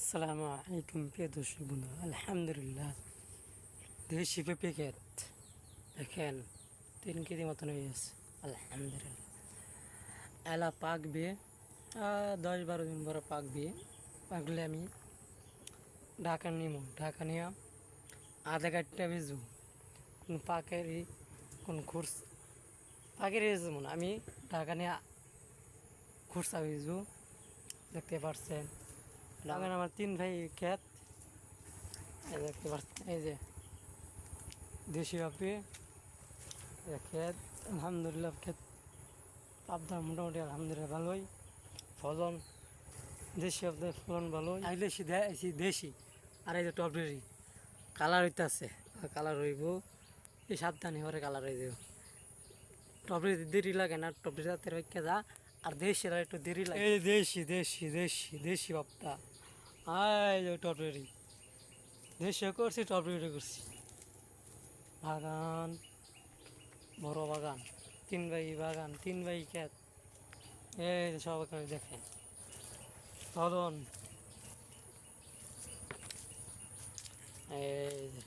আসসালামু আলাইকুম প্রিয় দর্শক বন্ধু, আলহামদুলিল্লাহ দেশি পেঁপে ক্ষেত দেখেন 3 কেজি মতন হয়ে গেছে। আলহামদুলিল্লাহ এলা পাকবে 10-12 দিন পরে পাকলে আমি ঢাকা নিব। ঢাকা নিয়ে আধা কাঠটা বেচবো। কোন পাকেরই কোন পাকেরই বেচবো না, আমি ঢাকা নিয়ে খুরসা বেচবো। দেখতে পারছেন এখন আমার 3 ভাই ক্ষেত, দেখতে পাচ্ছেন এই যে দেশি পেঁপে ক্ষেত। আলহামদুলিল্লাহ ক্ষেত পাবদার মোটামুটি আলহামদুলিল্লাহ ভালোই ফলন, দেশি পেঁপে ফলন ভালোই। দেশি আর এই যে টপডেরি কালার হইতেছে, কালার হইব এই সাবধানে হরে কালার হয়ে যাব। টপডেরি দেরি লাগে না, টপডেরি রাতের রেখে যা, আর দেশিরা একটু দেরি লাগে। এই দেশি দেশি দেশি দেশি বাপ্তা এই যে টপডেরি দেশিও করছি, টপডেরি করছি। বাগান বড় বাগান, 3 ভাই বাগান, 3 ভাই ক্ষেত। এই যে সব এখানে দেখেন ফলন, এই যে